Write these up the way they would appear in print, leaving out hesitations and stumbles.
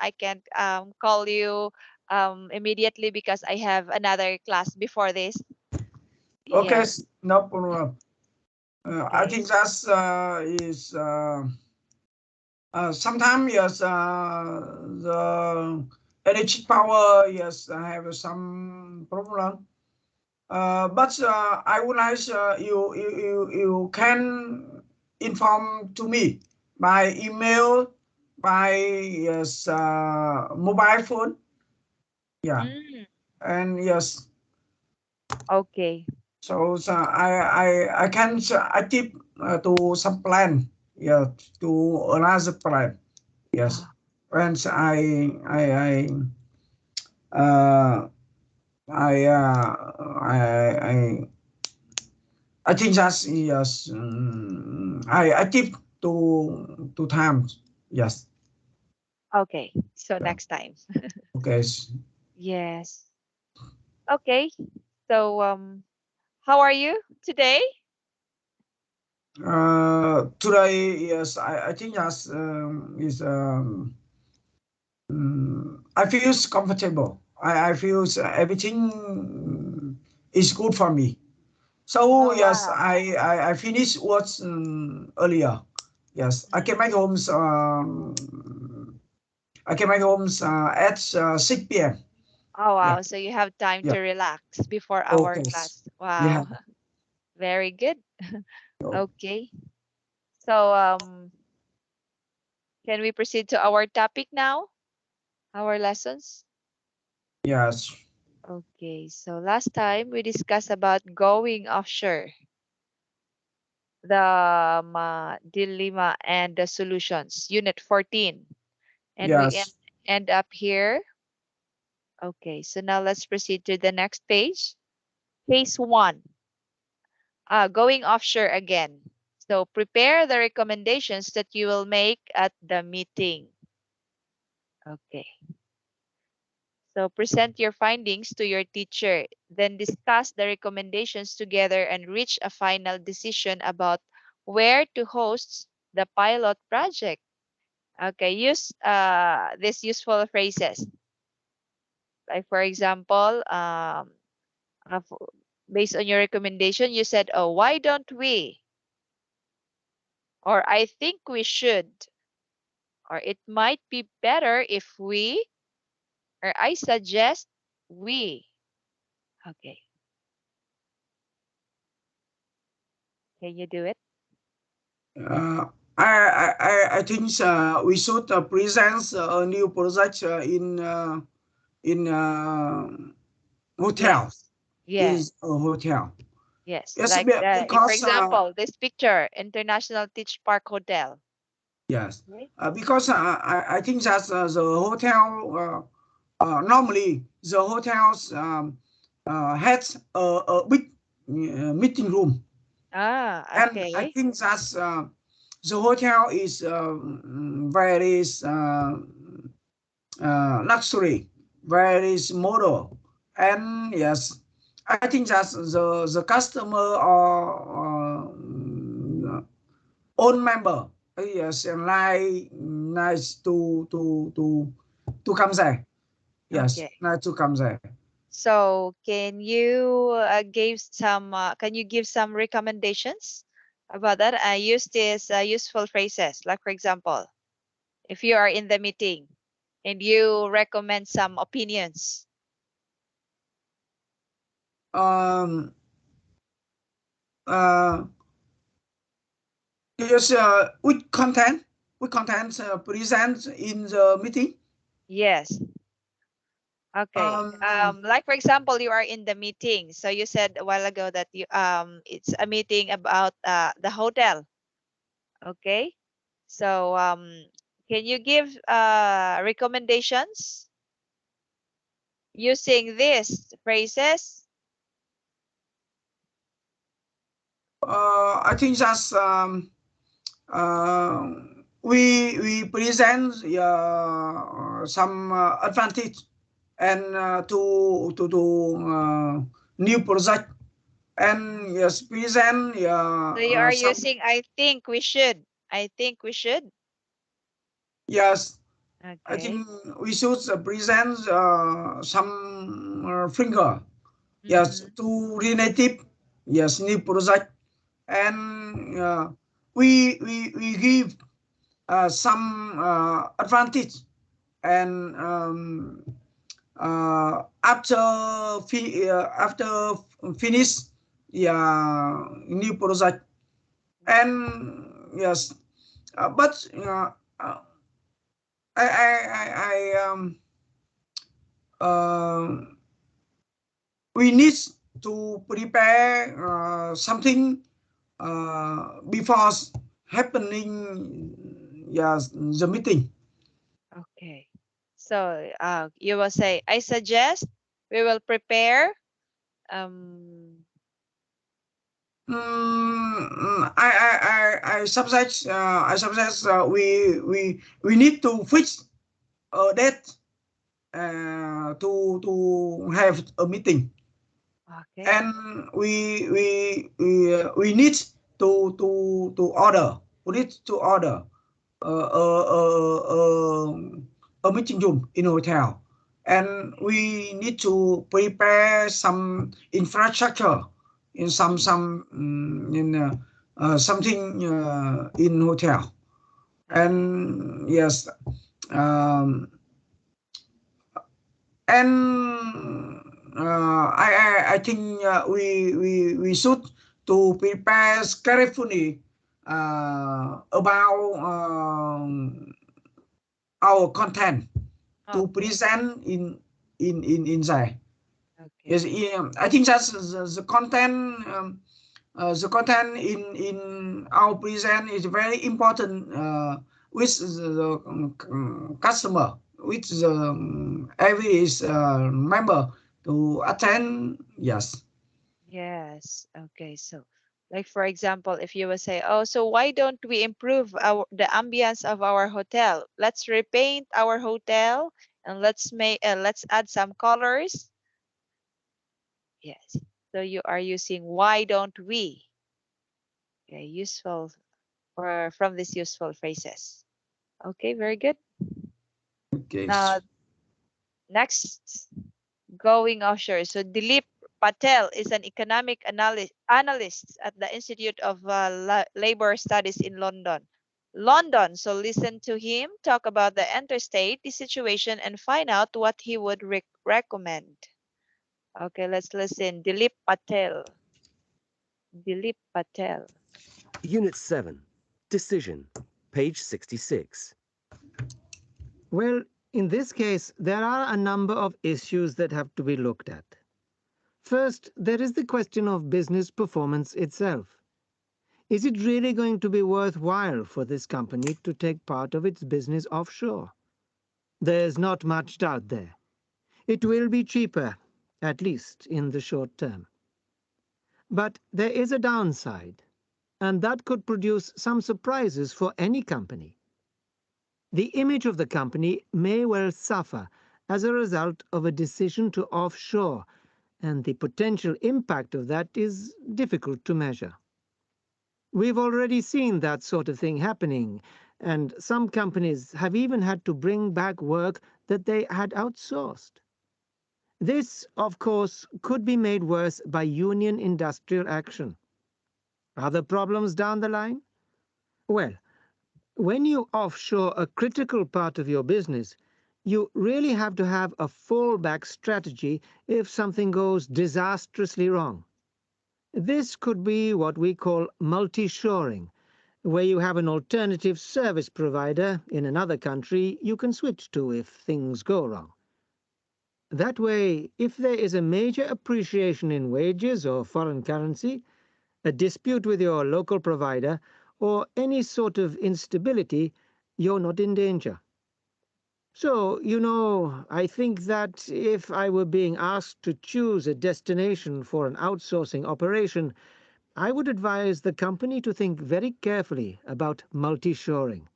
I can't call you immediately because I have another class before this. Okay, Yeah. no problem. I Okay. think that's is sometimes yes, the electric power yes I have some problem. But I would like you can inform to me by email, by yes mobile phone. Yeah, Mm, and yes. okay. So I can active to some plan. Yeah, to another plan. Yes, Ah, and I uh I uh I I I think that's yes. I active to times. Yes. okay. So Yeah. next time. Okay. Yes. Okay. So how are you today? Today yes I think yes is I feel comfortable. I feel everything is good for me. So Oh yes, wow. I finished work earlier. Yes, I came Mm. back home. I came back home at 6 p.m. Oh Yeah, wow. So you have time yeah. to relax before our Okay. class. Yeah. Wow. Very good. Oh, Okay. So can we proceed to our topic now? Our lessons? yes. Okay. So last time we discussed about going offshore, the dilemma and the solutions, unit 14. And we Yes. end up here. Okay. So now let's proceed to the next page. Case 1. Going offshore again. So prepare the recommendations that you will make at the meeting. Okay. So present your findings to your teacher, then discuss the recommendations together and reach a final decision about where to host the pilot project. Okay, use these useful phrases. Like for example, uh, f- based on your recommendation, you said, "Oh, why don't we?" Or "I think we should." Or "It might be better if we." Or "I suggest we." Okay, can you do it? Uh, I think we should present a new project in hotel. Yes. Yes. Is a hotel. Yes. Yes, Like for because example, this picture, International Teach Park Hotel. yes, Right? because I think that the hotel normally the hotels has a big meeting room, Ah, and I okay. think that the hotel is very luxury, very model, and yes, I think that the customer or own member yes and like nice to come there. Yes, Okay. nice to come there. So can you give some recommendations about that? I use these useful phrases. Like for example, if you are in the meeting and you recommend some opinions. Um. Uh. Yes. With content present in the meeting. Yes. Okay. Um. Like for example, you are in the meeting. So you said a while ago that you it's a meeting about the hotel. Okay. So can you give recommendations using these phrases? I think that's uh, we present some advantage and to new project and yes present So you are some using I think we should. I think we should. yes I Okay. think we should present some finger, yes, Mm-hmm. to relative, yes, new project, and we give some advantage, and after after finish, yeah, new project, and yes, but uh, I uh, we need to prepare something before happening, yes, the meeting. Okay. So you will say, I suggest we will prepare. Um, I suggest we need to fix a date to have a meeting, okay. and we need to order. We need to order a meeting room in hotel, and we need to prepare some infrastructure in in something in hotel, Okay. and yes, um, and I think we should to prepare carefully about our content to Okay. present in there. Okay. Yes, I think that's the content. The content in our present is very important with the customer, with the every is member to attend. Yes. Yes. Okay. So, like for example, if you will say, "Oh, so why don't we improve the ambience of our hotel? Let's repaint our hotel and let's add some colors." Yes. So you are using why don't we? Okay, useful or from these useful phrases. Okay, very good. Okay. Now, next, going offshore. So Dilip Patel is an economic analyst at the Institute of Labor Studies in London. London. So listen to him talk about the interstate, the situation, and find out what he would recommend. Okay, let's listen. Dilip Patel. Dilip Patel. Unit 7. Decision. Page 66. Well, in this case, there are a number of issues that have to be looked at. First, there is the question of business performance itself. Is it really going to be worthwhile for this company to take part of its business offshore? There's not much doubt there. It will be cheaper, at least in the short term. But there is a downside, and that could produce some surprises for any company. The image of the company may well suffer as a result of a decision to offshore, and the potential impact of that is difficult to measure. We've already seen that sort of thing happening, and some companies have even had to bring back work that they had outsourced. This, of course, could be made worse by union industrial action. Other problems down the line? Well, when you offshore a critical part of your business, you really have to have a fallback strategy if something goes disastrously wrong. This could be what we call multi-shoring, where you have an alternative service provider in another country you can switch to if things go wrong. That way, if there is a major appreciation in wages or foreign currency, a dispute with your local provider, or any sort of instability, you're not in danger. So, I think that if I were being asked to choose a destination for an outsourcing operation, I would advise the company to think very carefully about multi-shoring.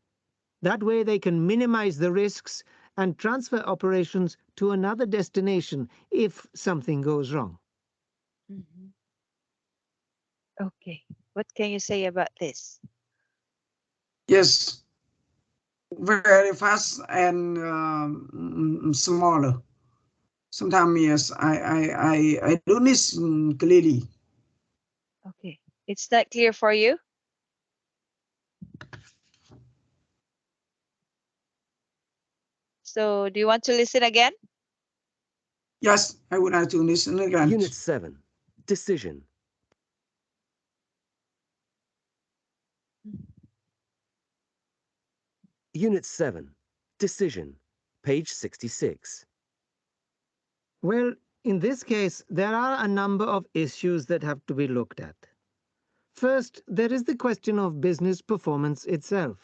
That way they can minimize the risks and transfer operations to another destination if something goes wrong. Mhm. Okay. What can you say about this? Yes. very fast and smaller. Sometimes yes, I do this clearly. Okay. It's not clear for you? So do you want to listen again? Yes, I would like to listen again. Unit 7. Decision. Unit 7. Decision. Page 66. Well, in this case, there are a number of issues that have to be looked at. First, there is the question of business performance itself.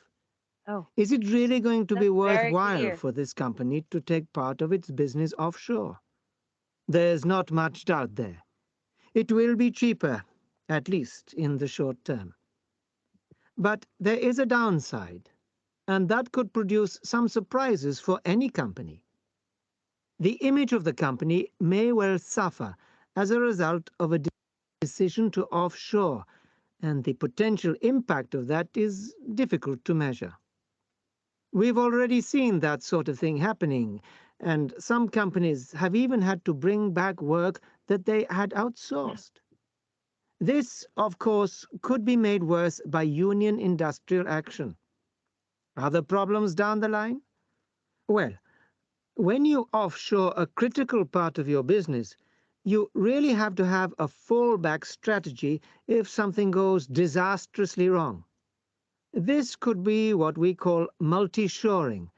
Oh, Is it really going to be that's very worthwhile clear. for this company to take part of its business offshore? There's not much doubt there. It will be cheaper, at least in the short term. But there is a downside, and that could produce some surprises for any company. The image of the company may well suffer as a result of a decision to offshore, and the potential impact of that is difficult to measure. We've already seen that sort of thing happening, and some companies have even had to bring back work that they had outsourced. This, of course, could be made worse by union industrial action. Other problems down the line? Well, when you offshore a critical part of your business, you really have to have a fallback strategy if something goes disastrously wrong. This could be what we call multi-shoring,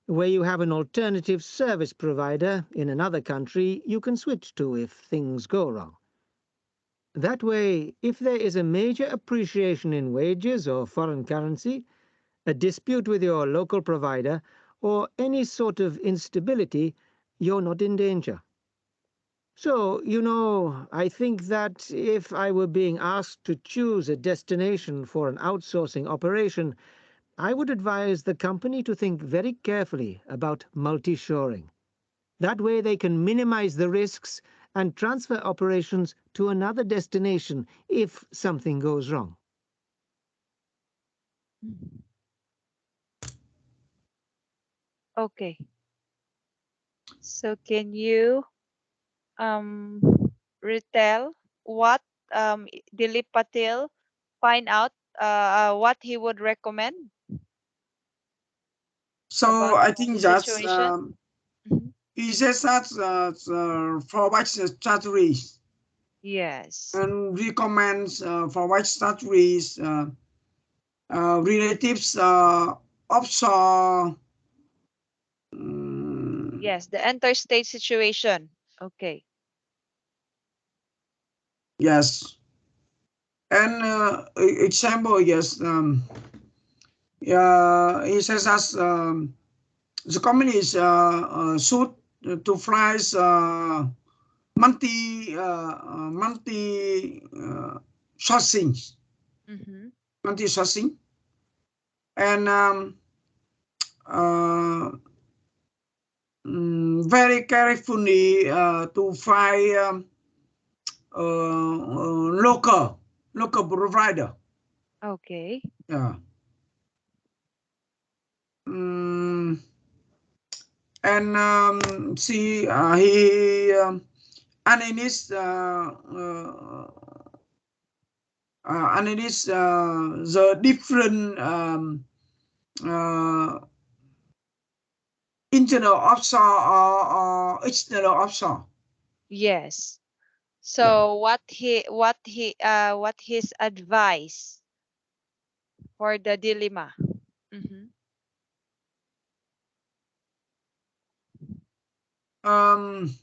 where you have an alternative service provider in another country you can switch to if things go wrong. That way, if there is a major appreciation in wages or foreign currency, a dispute with your local provider, or any sort of instability, you're not in danger. So, I think that if I were being asked to choose a destination for an outsourcing operation, I would advise the company to think very carefully about multi-shoring. That way they can minimize the risks and transfer operations to another destination if something goes wrong. Mhm. Okay. So can you um retell what Dilip Patil find out what he would recommend So about I the think that's situation? Mhm. he says that for white strategies Yes. and recommends for white strategies relatives offshore. Yes, the interstate situation. Okay. Yes, and example yes. Yeah, he says that the company is should to fly multi sourcing, Mm-hmm. multi sourcing, and uh, very carefully to find local provider. Okay. Yeah. Mm, and see, he analyzed analyze the different uh, internal offshore or external offshore. Yes. Yeah. So what his advice for the dilemma? Mm-hmm. Um,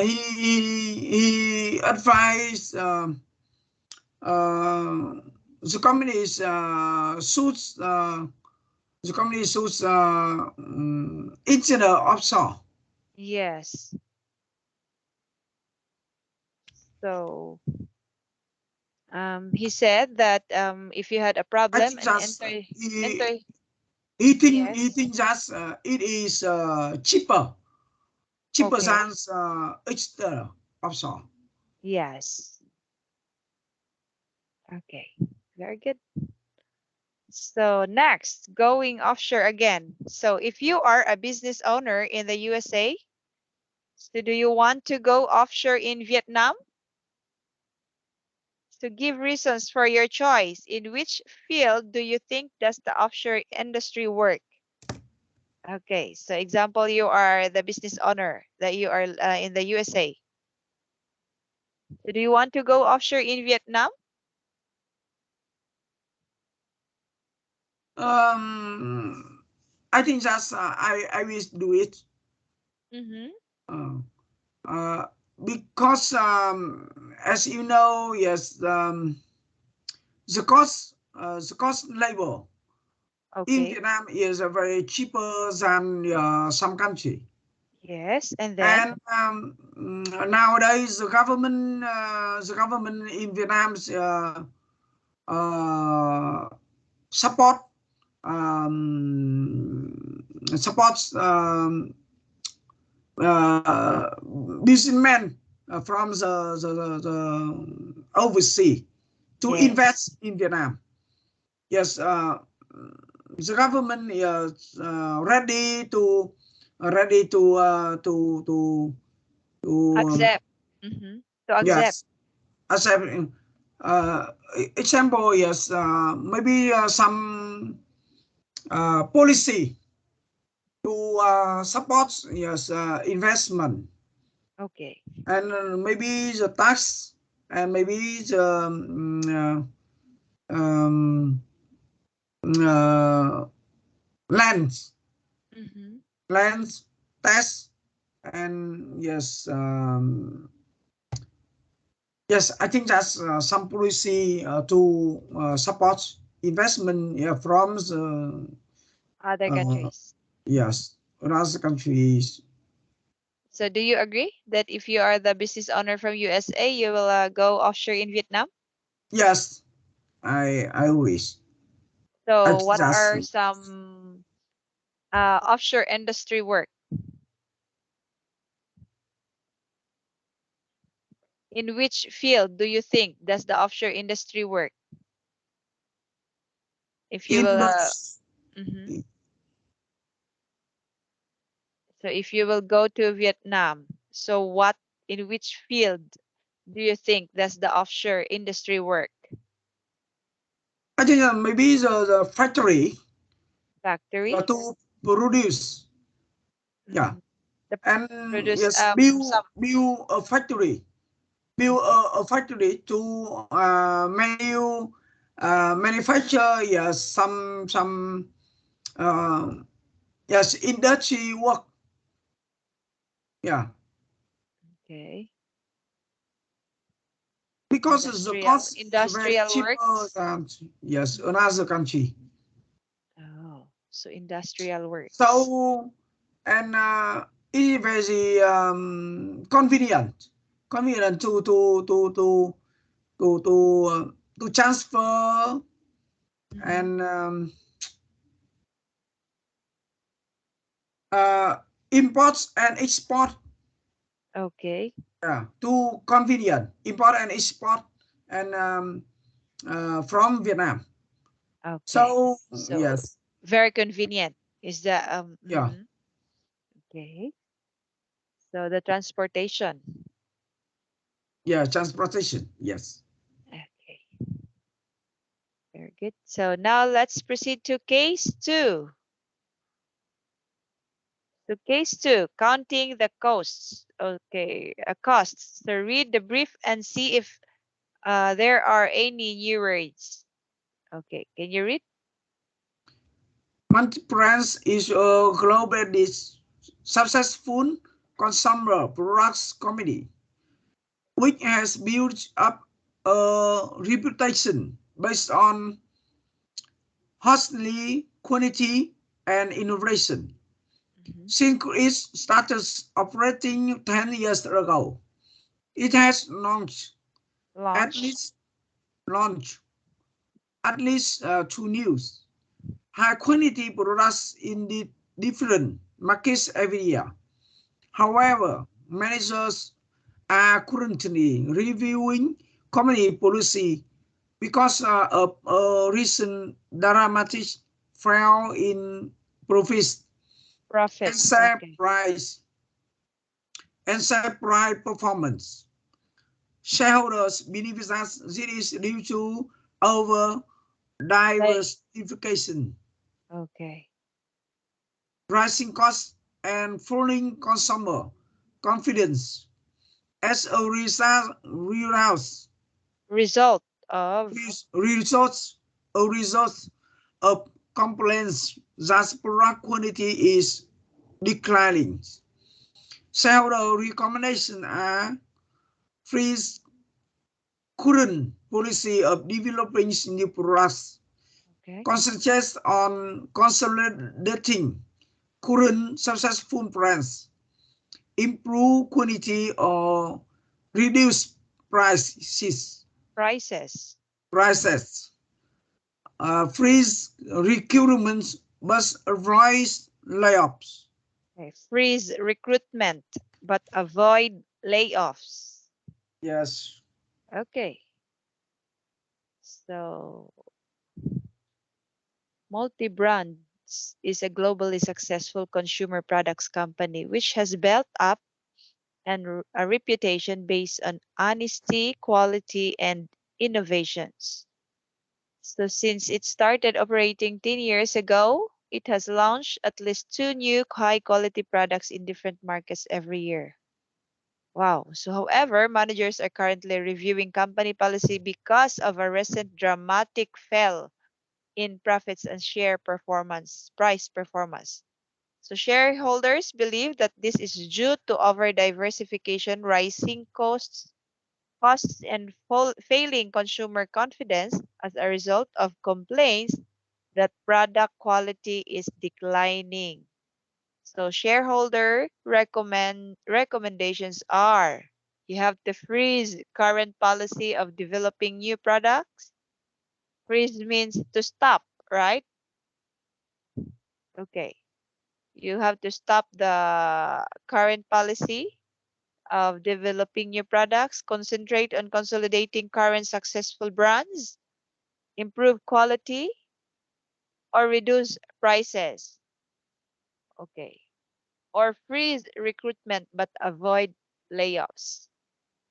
he advised uh, the companies suits the company suits internal offshore. Yes. So he said that if you had a I problem think and that's enter he yes. think that it is cheaper Okay. than external offshore. Yes. Okay. Very good. So next, going offshore again. So if you are a business owner in the USA, so do you want to go offshore in Vietnam? So give reasons for your choice. In which field do you think does the offshore industry work? Okay, so example, you are the business owner that you are in the USA. So do you want to go offshore in Vietnam? I think that's I will do it. Mm-hmm. Uh, because as you know, yes, the cost labor in Okay. Vietnam is very cheaper than some country. Yes, and then? And nowadays, the government in Vietnam uh, support supports uh, businessmen from the overseas to Yes. invest in Vietnam. Yes, the government is ready to Accept. Mm-hmm. To accept. yes accept. Uh, Example, yes, maybe some policy to support yes investment, Okay. and maybe the tax, and maybe the um, uh, lands Mm-hmm. lands tax, and yes, yes, I think that's some policy to support investment from the Other uh, countries. yes other countries. So do you agree that if you are the business owner from USA, you will go offshore in Vietnam? Yes, I wish. I So think what that's are some offshore industry work? In which field do you think does the offshore industry work? If you in will, the mhm. So if you will go to Vietnam, so what, in which field do you think does the offshore industry work? I think maybe the factory Factory? to produce. Yeah, Mm, the and produce yes, some. build a factory, build Okay. a factory to manufacture yes uh, yes industry work. Yeah, Okay. because the cost is very Industrial cheaper works. than yes another country. Oh, so industrial works. So and it is very convenient to transfer Mm-hmm. and uh, imports and export. Okay. Yeah, too convenient import and export and from Vietnam. Okay. So So yes, very convenient. Is that yeah, okay. So the transportation. yeah, transportation. Yes. Okay. Very good. So now let's proceed to case two. So case two, counting the costs. Okay, costs. So read the brief and see if there are any new words. Okay, can you read? Multi-brands is a globally successful consumer products company which has built up a reputation based on hostly quality and innovation. Mhm. Since its started operating 10 years ago, it has at Launch. least launched at least two new high quality products in the different markets every year. However, managers are currently reviewing company policy because of a recent dramatic fall in profits and Profits. share Okay. price performance. Shareholders believe that this is due to over Like, diversification, okay. rising costs, and falling consumer confidence. As a Result of, results of complaints that product quality is declining. Shareholder recommendations are freeze current policy of developing new products, okay. concentrates on consolidating current successful brands, improve quality or reduce prices, Prices. freeze recruitment but avoid layoffs. Okay. Freeze recruitment, but avoid layoffs. Yes. Okay. So, Multi-Brands is a globally successful consumer products company which has built up a reputation based on honesty, quality, and innovations. So, since it started operating 10 years ago, it has launched at least 2 new high quality products in different markets every year. Wow. So, however, managers are currently reviewing company policy because of a recent dramatic fall in profits and price performance. So, shareholders believe that this is due to over diversification, rising costs and failing consumer confidence as a result of complaints that product quality is declining. So shareholder recommendations are you have to freeze current policy of developing new products. Freeze means to stop, right? Okay. You have to stop the current policy of developing new products, concentrate on consolidating current successful brands, improve quality, or reduce prices. Okay. Or freeze recruitment but avoid layoffs.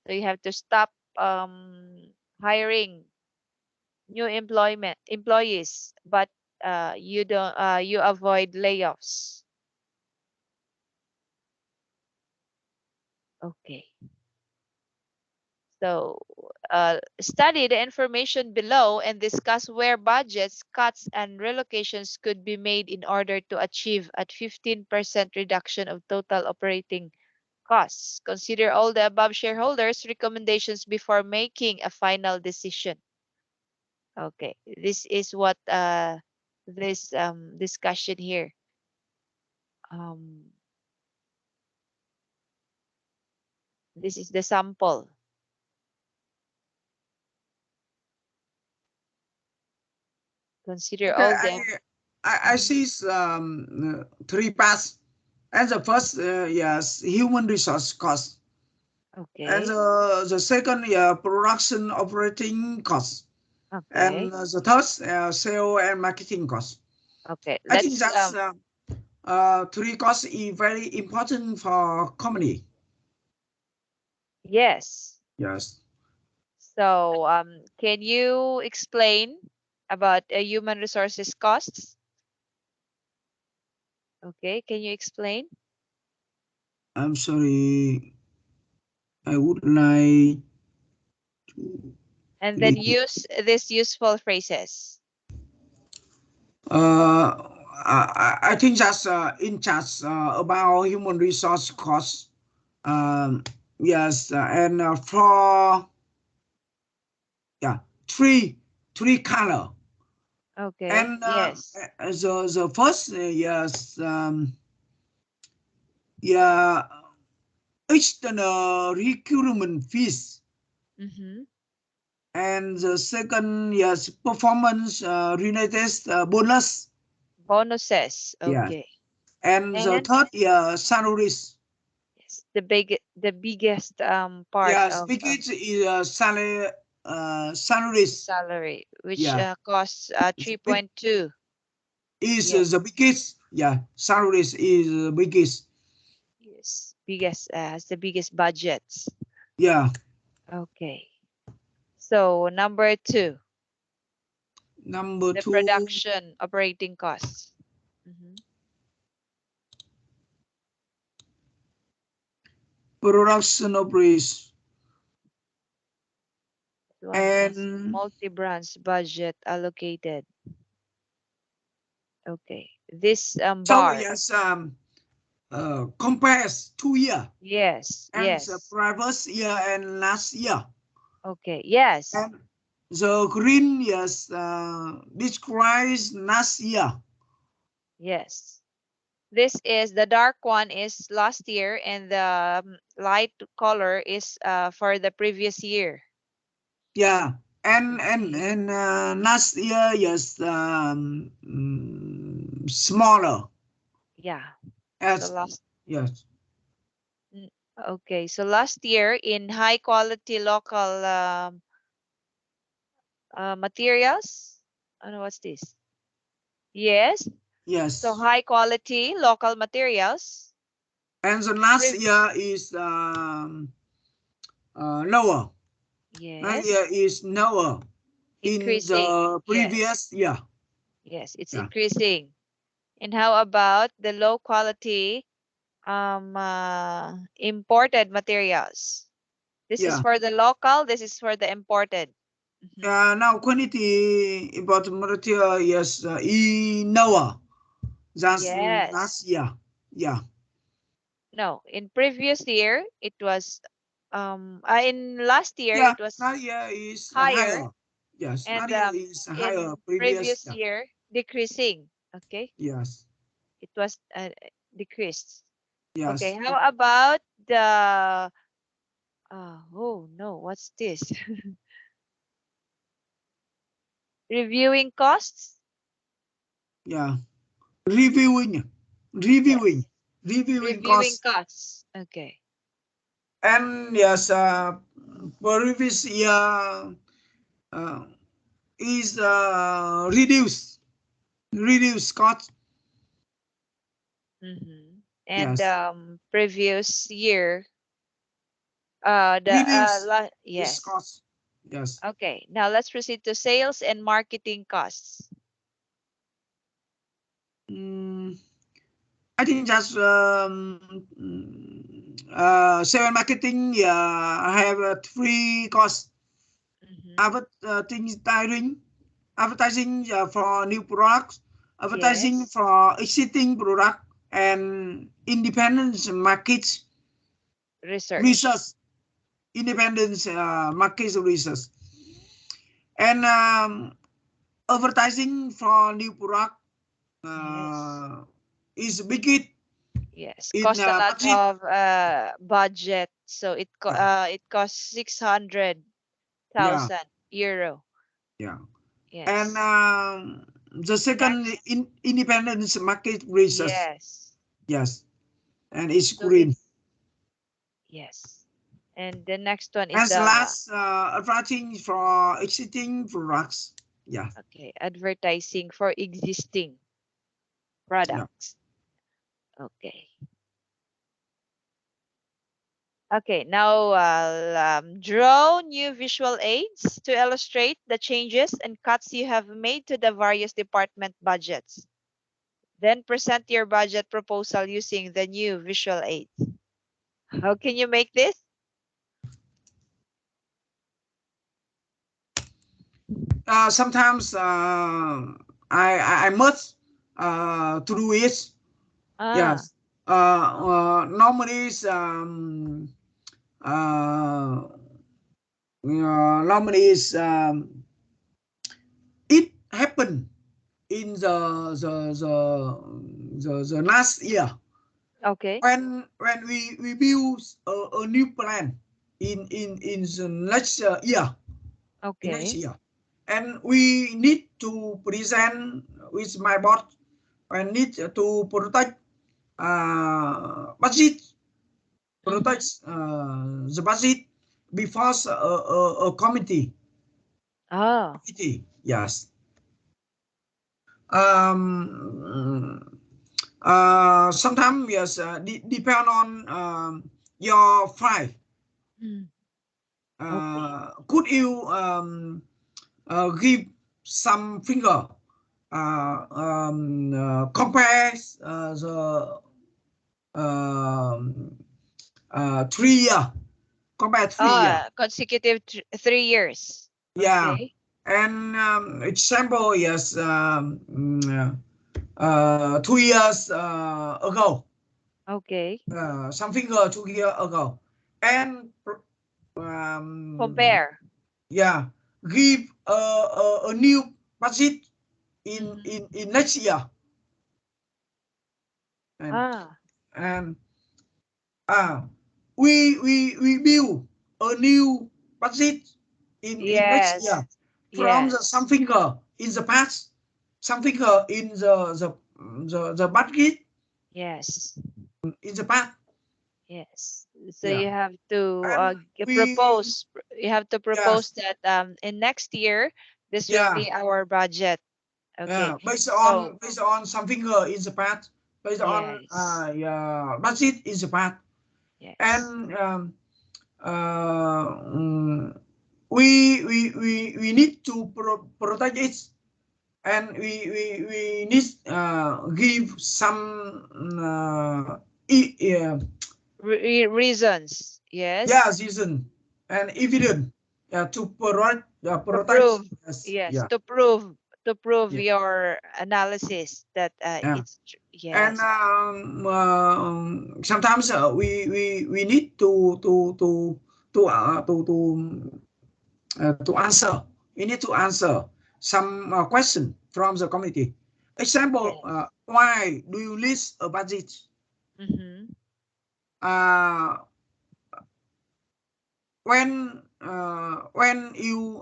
So you have to stop hiring new employment employees, but you don't you avoid layoffs. Okay. So study the information below and discuss where budgets, cuts, and relocations could be made in order to achieve a 15% reduction of total operating costs. Consider all the above shareholders' recommendations before making a final decision. Okay, this is what this discussion here. Um, this is the sample. Consider Okay, all the. I Mhm. see three parts. And the first, yes, human resource cost. And Okay, the second, production operating cost. And okay, the third, sale and marketing cost. okay. I think Let's that's three costs is very important for company. yes. Yes. So can you explain about human resources costs? Okay, can you explain? I'm sorry. I would like to And then repeat. use these useful phrases. I think that's in charge about human resource cost. Um, yes, and for yeah, three color. Okay, And yes. the first, yes, yeah, external recruitment fees. Mm-hmm. And the second, yes, performance related bonus. Bonuses. Yes. Okay. And the And third, yeah, salaries. yes, the biggest part Yes, of because is salary salaries. salary, which Yeah, costs it's a big, 3.2. is Yes, the biggest. Yeah, salaries is the biggest. yes, biggest has the biggest budgets. Yeah, Okay. So number 2, number the two, production operating costs. Mhm. production operation One is and multi-branch budget allocated. Okay. This so bar. yes, compares 2 year Yes, and the yes. previous year and last year. Okay. Yes. And the green yes describes last year. Yes. This is the dark one is last year and the light color is for the previous year. Yeah, and Okay. last year yes smaller Yeah. So as last yes mm, okay. So last year in high quality local materials. I don't know what's this. Yes. So yes, high quality local materials. and the last Pre- year is lower. Last yes. year is lower in Increasing. the Yes. previous year. Yes, it's Yeah, increasing. And how about the low quality imported materials? This is yeah. for the local, this is for the imported. Mhm. Now quantity important material yes in lower than Yes. last year. Yeah, No, in previous year it was in last year yeah. it was Last year is higher higher. Yes, and last year is higher in previous. previous Yeah. year decreasing. Okay? Yes, It was decreased. Okay, yes. how about the oh no, what's this? Reviewing costs? Yeah. Reviewing, reviewing, Yes. reviewing Reviewing costs. costs. Okay. And yes, previous year uh, is reduce cost. Mm-hmm. And Yes, previous year, reduce is yes. cost. Yes. Okay. Now let's proceed to sales and marketing costs. Mm, I think just sales marketing. Yeah, I have three costs. Mm-hmm. Advertising for new products, advertising Yes. for existing product, and independent market Research. research, independent market research, and advertising for new product Yes. uh, is big Yes. in Cost a lot budget. of budget. So Yeah, it costs 600,000 yeah, euro. yeah. And Yes. the second Next. independent market research, Yes. yes, and it's So this green. yes. And the next one is As the last advertising for existing products. Yeah, okay, advertising for existing yeah. products. Okay. Okay, now I'll draw new visual aids to illustrate the changes and cuts you have made to the various department budgets. Then present your budget proposal using the new visual aids. How can you make this? Sometimes I must to do it. Ah, Yes. Normally uh, normally it happened in the last year okay, when we build a new plan in the next year. In next okay. year. And we need to present with my boss. I need to protect budget, Mm-hmm. protect the budget before a committee. Oh. Yes. Sometimes yes, depend on your file. Mm. Okay. Could you give some finger? Compare the 3 year. Compare 3 year. Consecutive 3 years. Yeah. Okay. And example, yes, 2 years ago. Okay. Something 2 years ago. And Compare. yeah, give a new budget in, Mhm. in next year. And Ah. and we build a new budget in next year Yes. from the Yes. something in the past, something in the budget Yes. in the past. Yes. So Yeah, you have to and we propose. You have to propose yes, that in next year this will yeah, be our budget. Okay. yeah, So based on something in the past, based on yes. yeah, budget in the past, Yes. and uh, mm, we need to protect it, and we need give some Reasons. yeah, Yes. reason and evidence, to To protect, prove. yes, Yes. yeah, To prove yeah, your analysis that yeah. it's And yes. sometimes we need to answer. We need to answer some question from the committee. Example, Yes. why do you list a budget? Mm-hmm. Uh, when you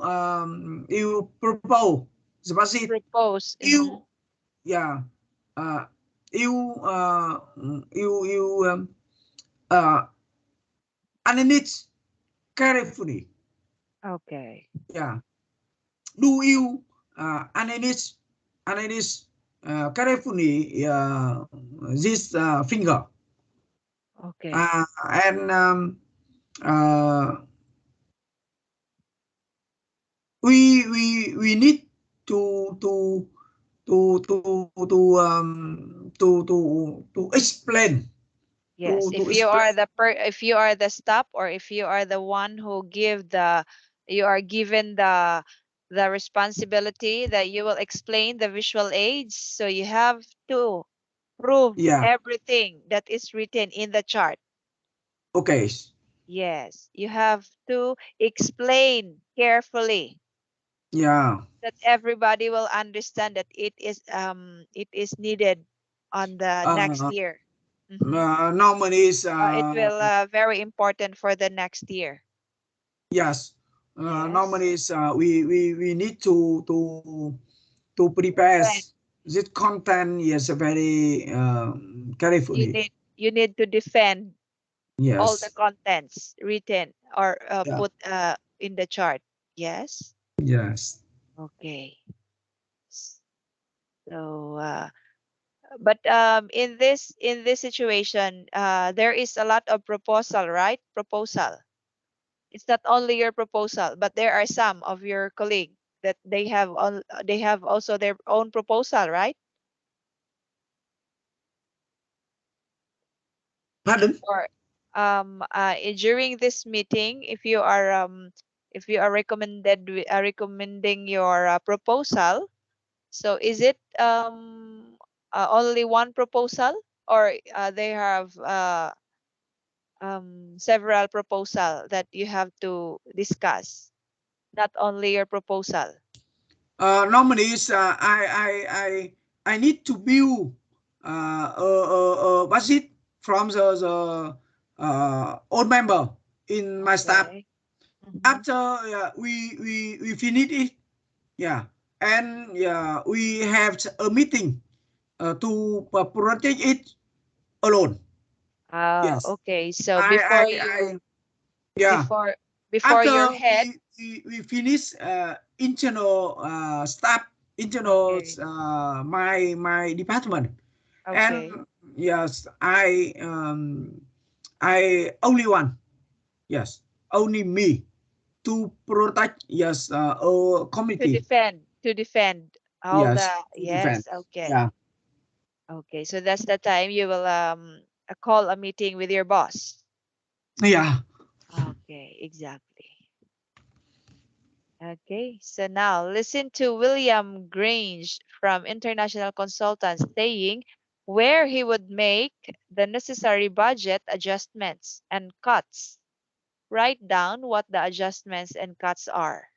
propose the budget, Propose. Mm-hmm. you yeah, uh, you uh, analyze carefully. Okay. Yeah, do you analyze carefully this finger, Okay. and uh, we need to to to explain, Yes, to if you are explain. if you are the staff, or if you are the one who give the you are given the responsibility that you will explain the visual aids, so you have to prove Yeah, everything that is written in the chart. okay, Yes, you have to explain carefully yeah, that everybody will understand that it is needed on the next uh, year. Mm-hmm. normally is It will very important for the next year. yes, Yes. normally is we need to prepare Defend. this content, yes, very You carefully. need you need to defend all the Yes, contents written or yeah, put in the chart. Yes. yes. Okay. So but in this situation there is a lot of proposal, right? Proposal. It's not only your proposal, but there are some of your colleague that they have also their own proposal, right? Pardon? Or during this meeting, if you are recommending your proposal, so is it only one proposal, or they have several proposal that you have to discuss, not only your proposal? Normally is I need to build a budget from the old member in my staff. Okay. Mm-hmm. After we finish it, yeah, and yeah, we have a meeting to project it alone. Yes, Okay. So I before I you I yeah, before before your After head. we finish internal staff, internal Okay. my department, Okay. and yes, I only one, yes, only me to protect, yes, our community, To defend all the, yes, to defend, yes, okay. yeah, Okay, so that's the time you will call a meeting with your boss. yeah, Okay, exactly. Okay, so now listen to William Grange from International Consultants saying where he would make the necessary budget adjustments and cuts. Write down what the adjustments and cuts are.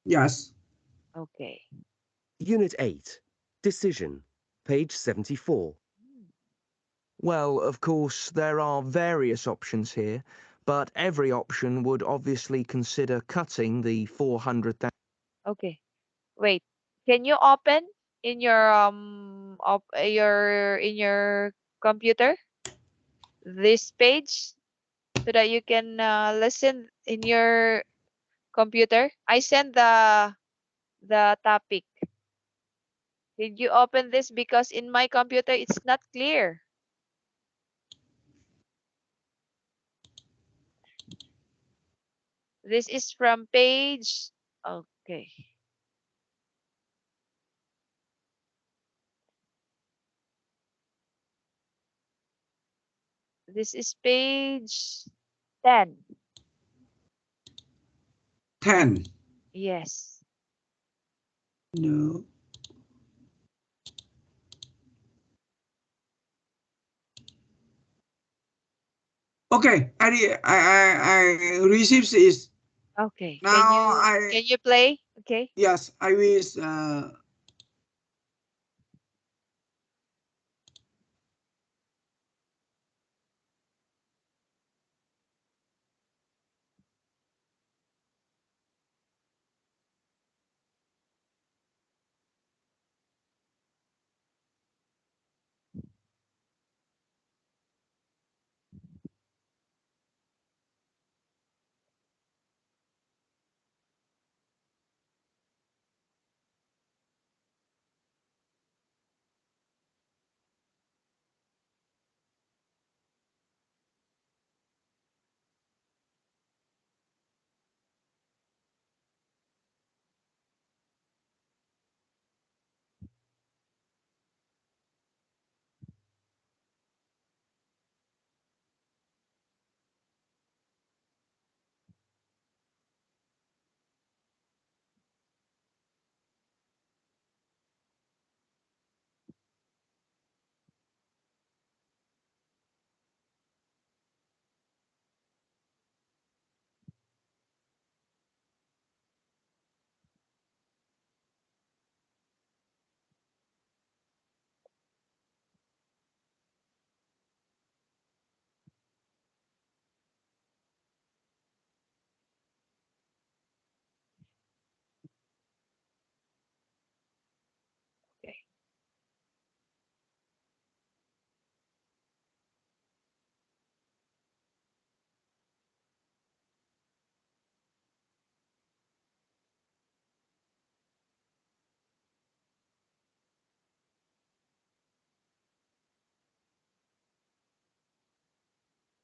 yes, Okay. Unit 8. Decision. Page 74. Well, of course, there are various options here, but every option would obviously consider cutting the 400,000. Okay. Wait. Can you open in your in your computer this page so that you can listen in your computer? I sent the topic. Did you open this? Because in my computer it's not clear. This is from page. Okay. This is page 10. 10, Yes. no, okay, I receive this. Okay. Now Can you play? Okay. yes, I wish, Okay.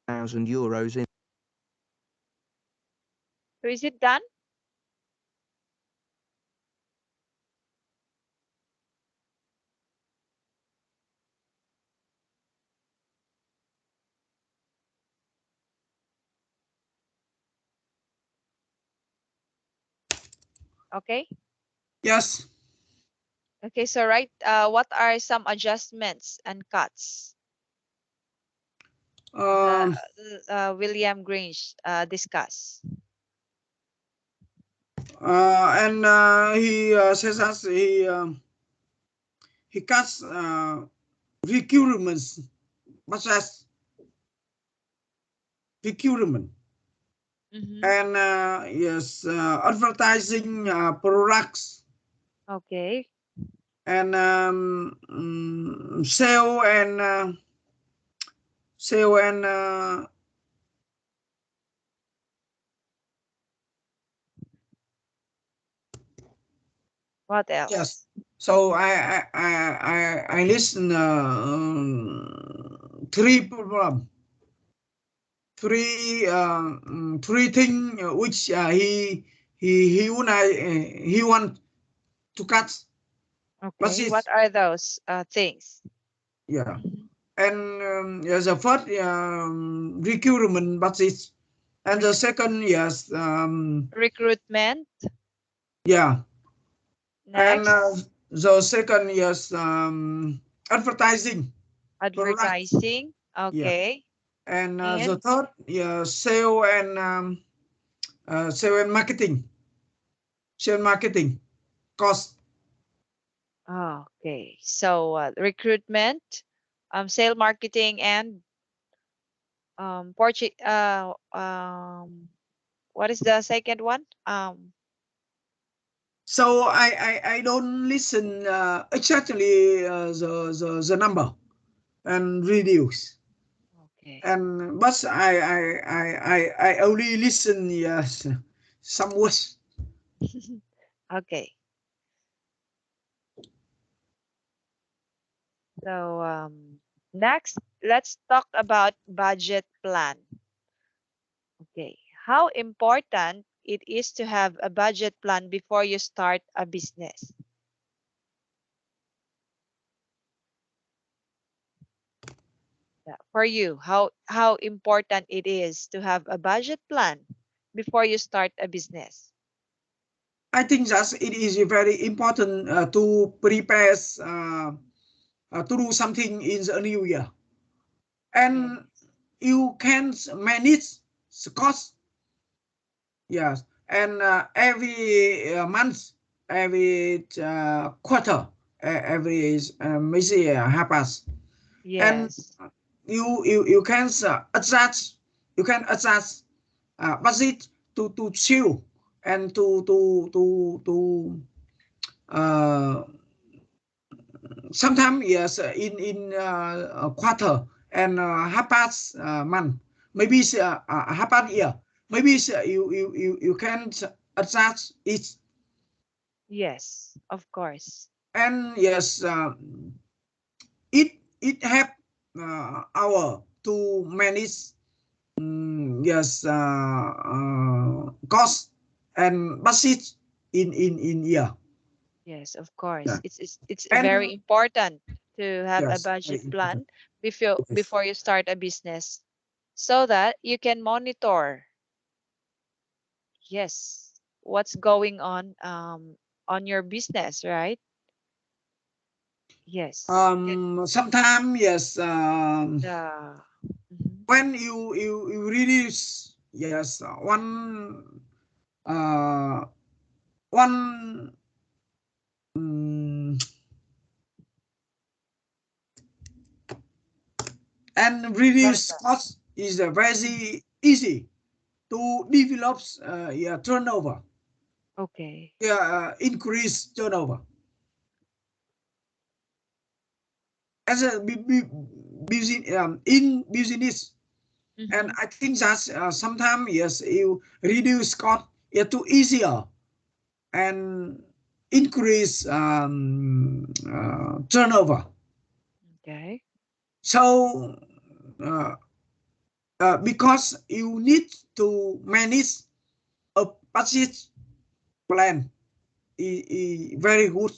1,000 euros in. So is it done? Okay. yes, Okay, so right, what are some adjustments and cuts that um, William Grange discuss? and he says us he cuts requirements, such as requirement, Mm-hmm. and yes, advertising products, Okay. and sale and sale and What else? Yes. So I listen three problem, three thing which he want to cut. But Okay. What are those things? yeah, Mhm. and the first recruitment budget, and the second yes Recruitment. yeah, and Next, the second yes advertising product, advertising. yeah, Okay. and the And third yeah sale and marketing, sale marketing cost. okay. So recruitment, sale marketing, and purchase. What is the second one? So I don't listen exactly the number and reduce. Okay. And but I only listen yes some words. Okay. So next, let's talk about budget plan. Okay. How important it is to have a budget plan before you start a business. Yeah. For you, how important it is to have a budget plan before you start a business. I think that it is very important to prepare to do something in the new year, Yes. and you can manage the cost. Yes, and every month, every quarter, every maybe half past, and Yes. you can adjust, you can adjust budget to chill and uh, sometimes yes in a quarter and half past month, maybe half past year, maybe you can adjust it. Yes, of course. And yes it help our to manage yes cost and budget in year. Yes, of course. Yeah. It's very And important to have a yes budget very important. plan before Yes. you start a business so that you can monitor, yes, what's going on your business, right? Yes. Sometimes yes The Mhm. when you release yes uh one um, and What is reduce that? cost is very easy to develop yeah, turnover, Okay. yeah, increase turnover as a business in business. And Mm-hmm. I think that sometimes yes you reduce cost yeah, to easier and increase turnover. Okay. So uh, because you need to manage a budget plan very good.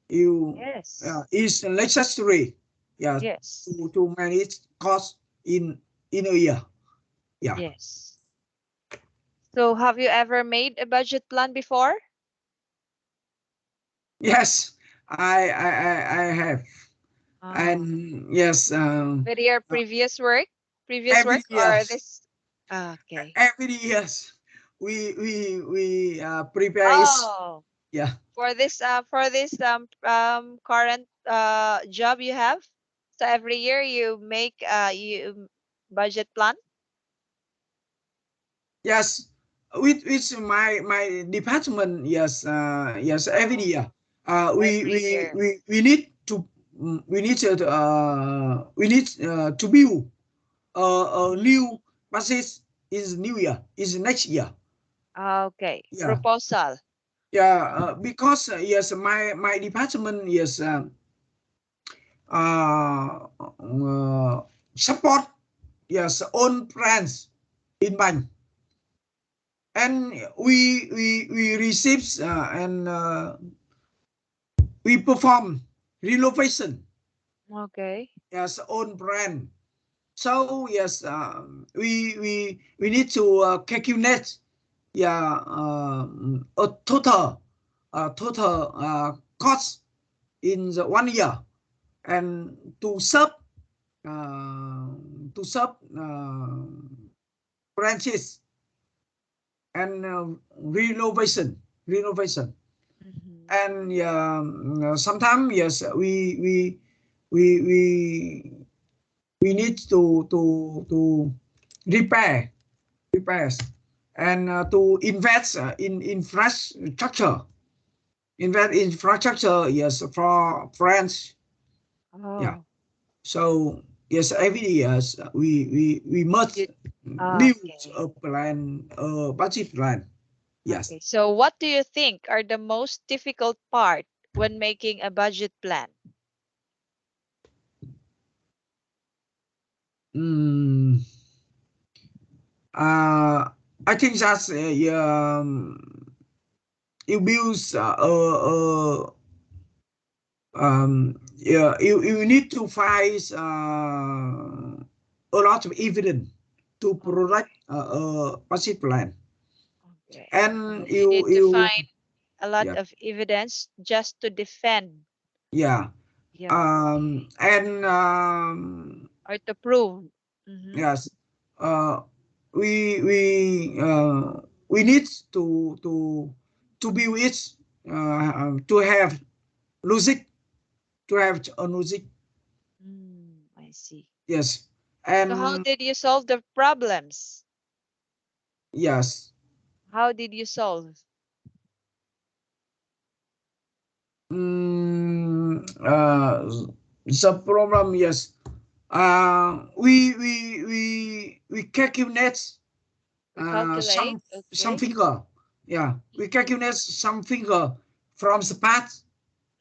You Yes. is necessary, yeah, Yes. to manage cost in a year. Yeah. Yes. So have you ever made a budget plan before? Yes, I have, Oh, and yes, with your uh, previous every work year, or this? Okay. every years we prepare is Oh, yeah. for this current job you have. So every year you make you budget plan Yes, with my department. Yes, yes. Every uh, year, every year. we need to we need to build a Mhm. new buses is new year is next year. Okay. Yeah, Proposal. Yeah, because yes, my department is support yes own brands in bank, and we receive and we perform renovation Okay. yes own brand. So yes, we need to calculate yeah a total cost in the 1 year, and uh, to serve branches and renovation. Mm-hmm. And sometimes yes we we we need to repairs and to invest in infrastructure, invest in infrastructure yes for France. Yeah, Oh, so yes every year we must you, build okay. a plan, a budget plan. Yes. Okay. So what do you think are the most difficult part when making a budget plan? Mm, I think that's it builds yeah you need to find a lot of evidence to Okay. product a budget plan, Okay. and You need to you find a lot yeah of evidence just to defend. yeah Yeah. Okay. and Or to prove. Mm-hmm. yes uh we we uh we need to build it to have logic, to have a logic. I see. Yes, So how and did you solve the problems? yes. How did you solve? The problem, yes. We calculate You calculate. some Okay. figure. Yeah, we calculate some figure from the past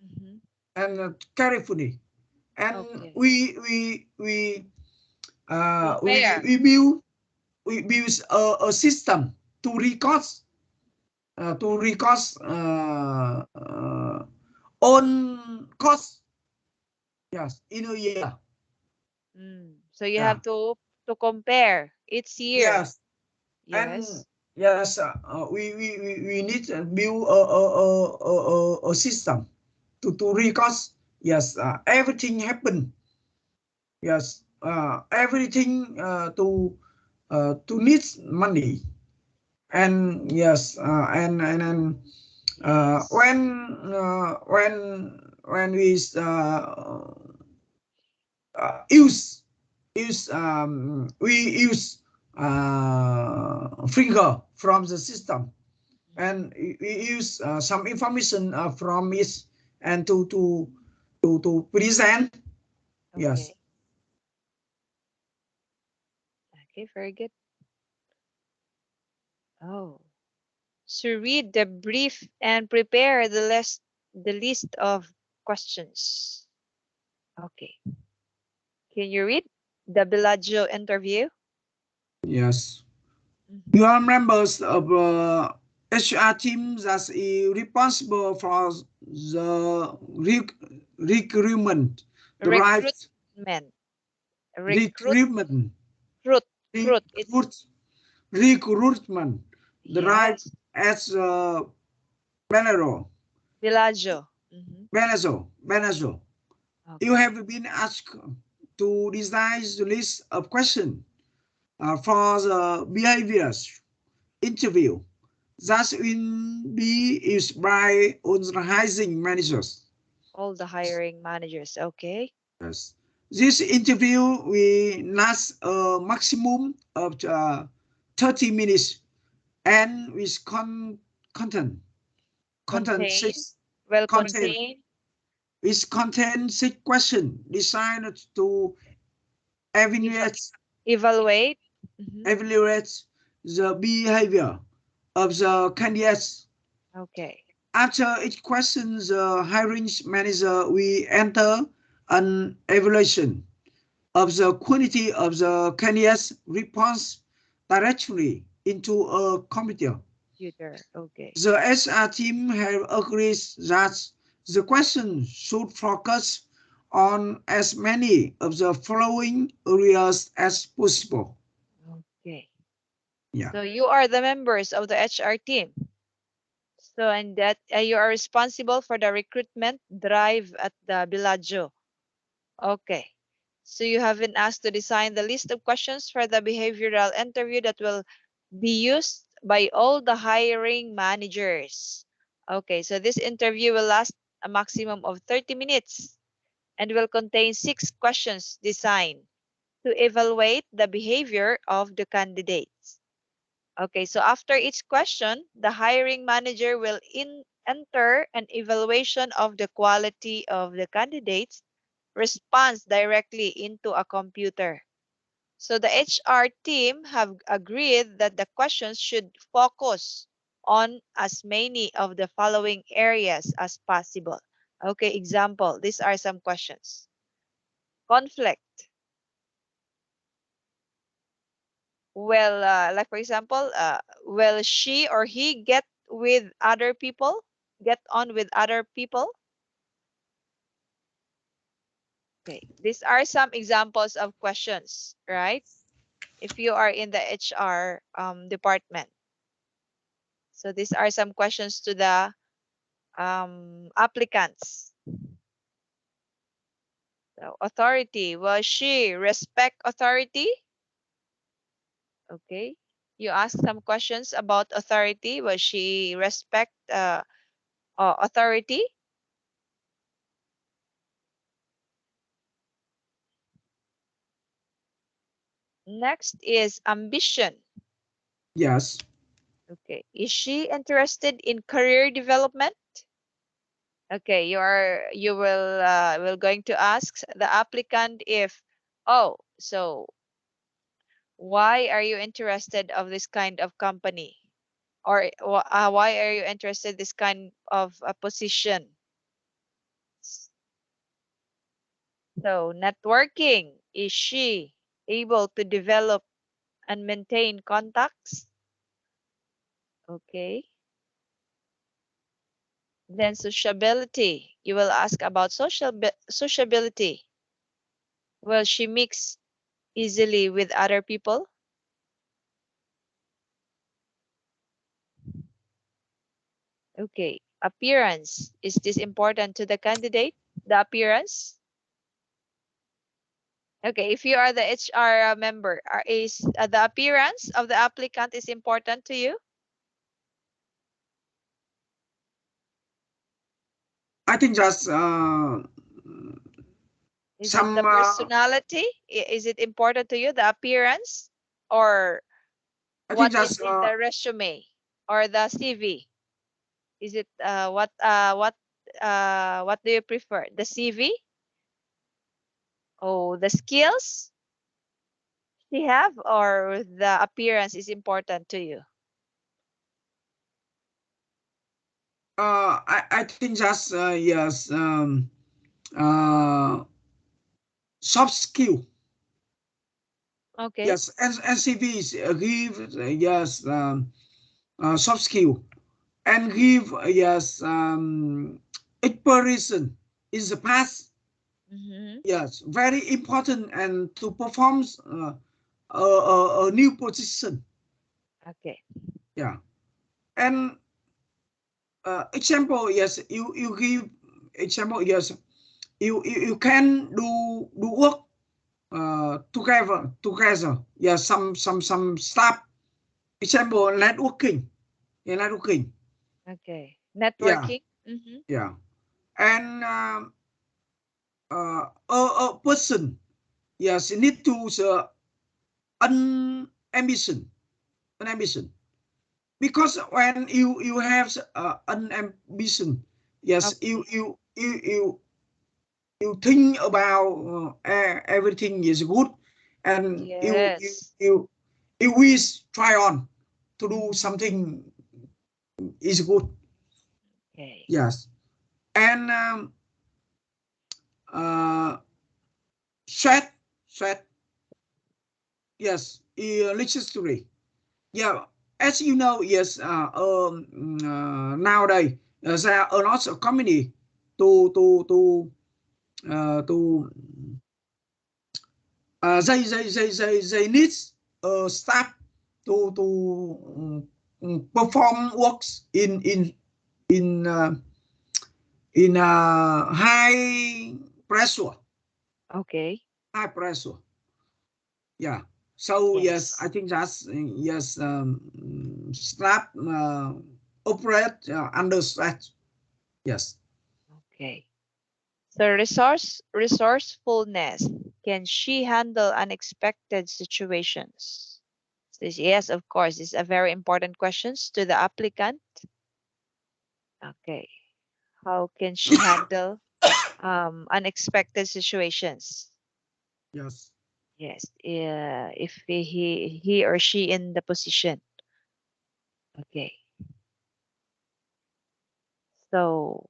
Mm-hmm. and carefully, and Okay. Compare. we build a system to record on cost. Yes, in a year. So you Yeah. have to compare each year. Yes, and Yes. yes, we need to build a system to record. Yes, everything happen. Yes, everything to need money, and yes, and Yes. when we use we use finger from the system, Mhm. and we use some information from it, and to present. Yes. Okay. Okay, very good. Oh. So read the brief and prepare the list of questions. Okay. Can you read the Bellagio interview? Yes. Mhm. You are members of HR team that is responsible for the recruitment, the right Recruitment. Recruit, recruitment, fruit, fruit. It's recruit, recruitment, the right yes. as manager, Bellagio. manager. You Okay. have been asked to design the list of questions for the behaviors interview that will be used by organizing managers. All the hiring managers. Okay. Yes. This interview will last a maximum of 30 minutes, and with content content Contain. six Well content contained. with content six question designed to Eva- evaluate evaluate. Mhm. evaluate the behavior of the candidates. Okay. After each question, the hiring manager will enter an evaluation of the quality of the candidate's response directly into a computer. Computer. Okay. The HR team have agreed that the question should focus on as many of the following areas as possible. Okay. Yeah. So you are the members of the HR team. So and that you are responsible for the recruitment drive at the Bellagio. Okay. So you have been asked to design the list of questions for the behavioral interview that will be used by all the hiring managers. Okay, so this interview will last a maximum of 30 minutes and will contain 6 questions designed to evaluate the behavior of the candidates. Okay, so after each question, the hiring manager will enter an evaluation of the quality of the candidates' response directly into a computer. So the HR team have agreed that the questions should focus on as many of the following areas as possible. Okay, example, these are some questions. Conflict. Well, like for example, will she or he get with other people? Get on with other people? Okay, these are some examples of questions, right? If you are in the HR department. So these are some questions to the applicants. So authority, will she respect authority? Okay. You ask some questions about authority. Will she respect authority? Next is ambition. Yes. Okay. Is she interested in career development? Okay, you will going to ask the applicant if, oh, so why are you interested of this kind of company? Or why are you interested this kind of a position? So networking, is she able to develop and maintain contacts? Okay. Then sociability, you will ask about sociability. Will she mix easily with other people? Okay. Appearance, is this important to the candidate? The appearance? Okay, if you are the HR member, is the appearance of the applicant is important to you? I think that's Is it some the personality? Is it important to you, the appearance? Or I think what is that's in the resume or the CV? Is it what do you prefer? The CV? Oh, the skills she have or the appearance is important to you? I think that's yes uh soft skill. Okay. Yes, NCVs give yes soft skill and give yes experience in the past. Mm-hmm. Yes, very important and to perform a new position. Okay. Yeah, and example yes you give example yes you can do work together. Yeah, some staff. Example networking. Yeah, networking. Okay. Yeah, Networking. Mm-hmm. yeah. And a person yes need to an ambition, an ambition. Because when you have an ambition, yes, Okay. you think about everything is good, and Yes. you wish try on to do something is good. Okay. Yes. And sweat, sweat. Yes, history. Yeah, as you know, yes, nowadays there are lots of company to they need staff to perform works in in high pressure, Okay. high pressure. Yeah. So yes, Yes. I think that's yes. Staff operate under stress. Yes. Okay. So resourcefulness. Can she handle unexpected situations? Yes, of course. This is a very important questions to the applicant. Okay. How can she handle unexpected situations? Yes. Yes. If he or she in the position. Okay. So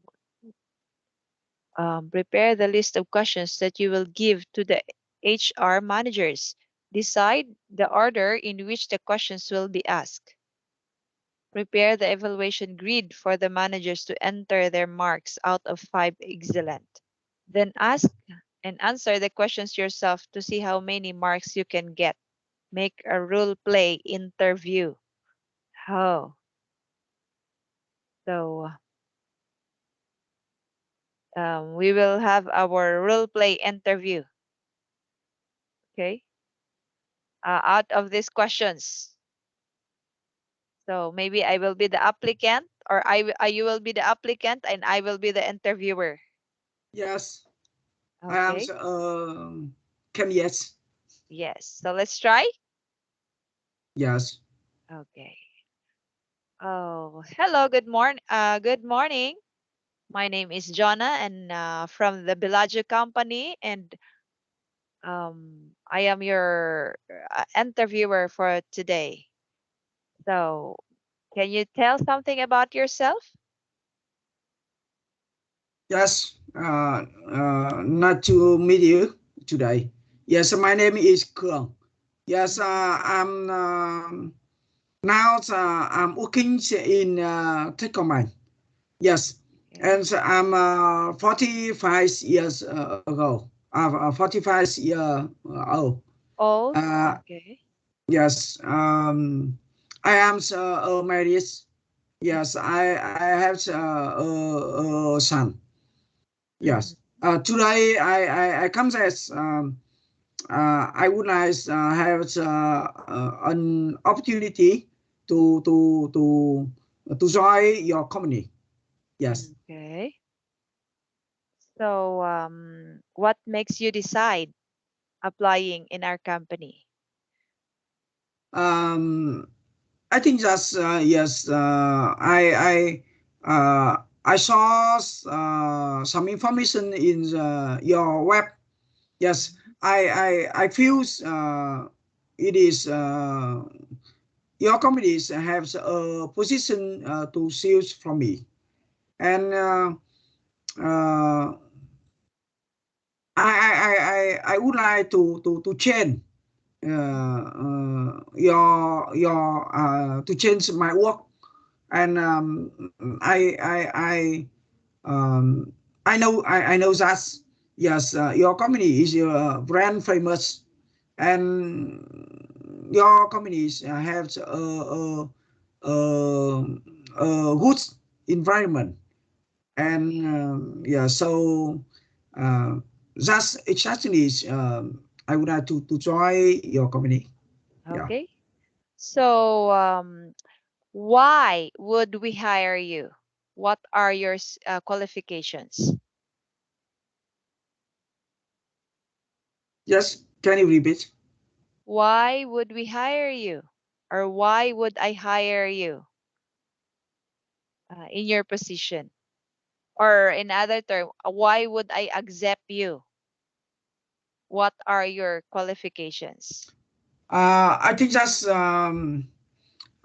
prepare the list of questions that you will give to the HR managers. Decide the order in which the questions will be asked. Prepare the evaluation grid for the managers to enter their marks out of 5 excellent. Then ask and answer the questions yourself to see how many marks you can get. Make a role play interview. Oh, so we will have our role play interview. Okay, out of these questions. So maybe I will be the applicant, or you will be the applicant, and I will be the interviewer. Yes. I am. Okay. Can yes. Yes. So let's try. Yes. Okay. Oh, hello. Good morning. Good morning. My name is Jonna, and from the Bellagio company, and I am your interviewer for today. So, can you tell something about yourself? Yes. Not to meet you today. Yes. My name is Cuong. Yes. I'm now. I'm working in Techcombine. Yes. Okay. And I'm 45 years ago. 45 years old. Old. Uh, Okay. yes. I am married. Yes. I have a son. Mm-hmm. Yes. Today I come as I would like have an opportunity to join your company. Yes. Okay. So, what makes you decide applying in our company? Um, I think that's yes. I saw some information in your web. Yes, Mhm. I feel it is your companies have a position to sales from me, and uh, I would like to change to change my work, and um, I know that yes, your company is brand famous, and your companies have a good environment, and yeah, so uh, that's exactly I would like to join your company. Yeah. Okay. So, why would we hire you? What are your qualifications? Yes. Can you repeat? Why would we hire you? Or why would I hire you in your position? Or in other term, why would I accept you? What are your qualifications? I think that's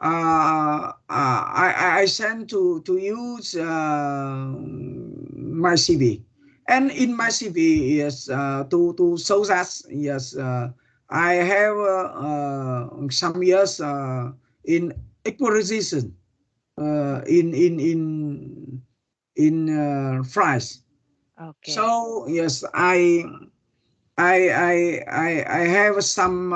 I send to you my CV, and in my CV, yes, to show that, yes, I have some years in acquisition in France. Okay. So yes, I have some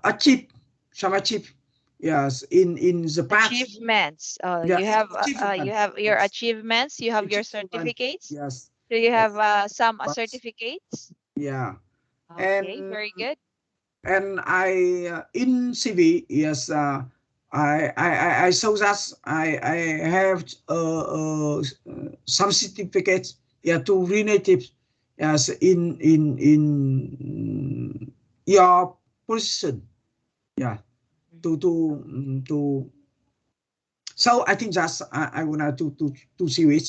achieve some achieve, yes, in the past. Achievements. Yeah, You achievement. have your Yes, achievements. You have your achievement. certificates. Yes, Do you have some but certificates? yeah, Okay, and very good. I in CV, yes, I saw that I have some certificates, yeah, to relative, yes, in your position, yeah, to so I think that's I want to see it.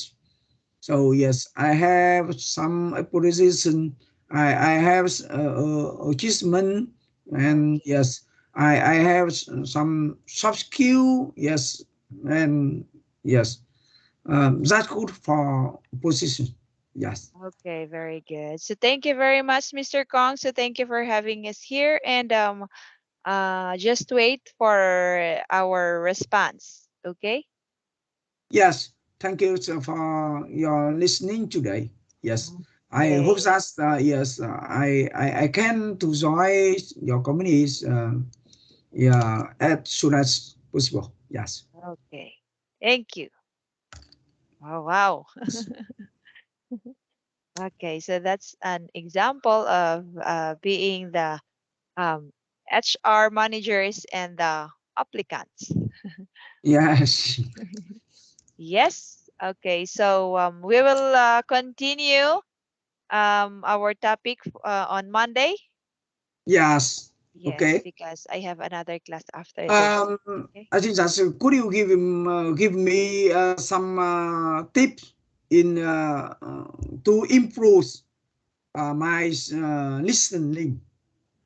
So yes, I have some position. I have achievement, and Okay. yes, I have some soft skill. Yes, and yes, that's good for position. Yes, Okay, very good. So thank you very much, Mr. Kong. So thank you for having us here, and just wait for our response. Okay. yes. Thank you for your listening today. Yes, I hope Okay. that yes, I can to join your communities. Yeah, as soon as possible. Yes. Okay. Thank you. Oh, wow. Okay, so that's an example of being the um, HR managers and the applicants. Yes. Yes. Okay, so we will continue our topic on Monday. Yes. Yes, Okay. because I have another class after this. Okay. I think that's could you give me some tips in to improve my listening,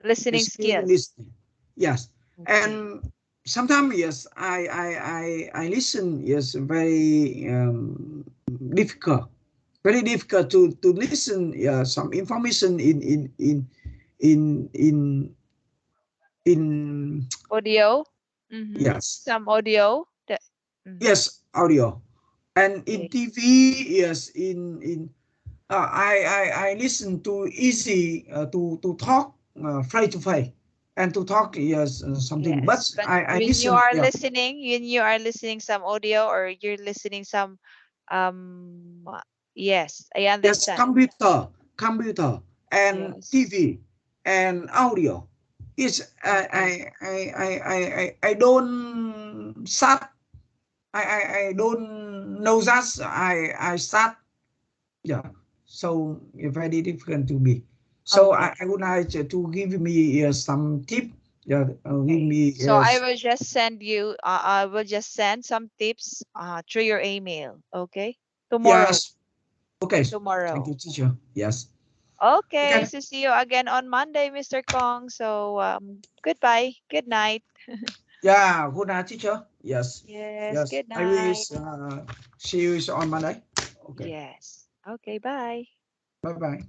Listening skill skills. listening. Yes. Okay. And sometimes yes, I listen. Yes, very difficult. Very difficult to listen. Yeah, some information in in Audio. Mm-hmm. yes, Some audio. Mm-hmm. yes, audio, and in Okay. TV, yes, in I listen to easy to talk face to face, and to talk, yes, something, but Yes, but I when you listen, are yeah, listening, when you are listening some audio or you're listening some yes, I yes, understand. computer and Yes. TV and audio. It's Okay. I don't start. I don't know that I start. Yeah, so it's very difficult to me. So Okay. I would like to give me some tip. Yeah, give Okay. me So I will just send you I will just send some tips through your email, okay? Tomorrow. yes. Okay, thank Tomorrow. you, teacher. Yes. Okay, Okay. so see you again on Monday, Mr. Kong. So goodbye. Good night. Yeah. Good night, teacher. Yes. Yes, Yes. good I will night. see you on Monday. Okay. Yes. Okay, bye. Bye bye.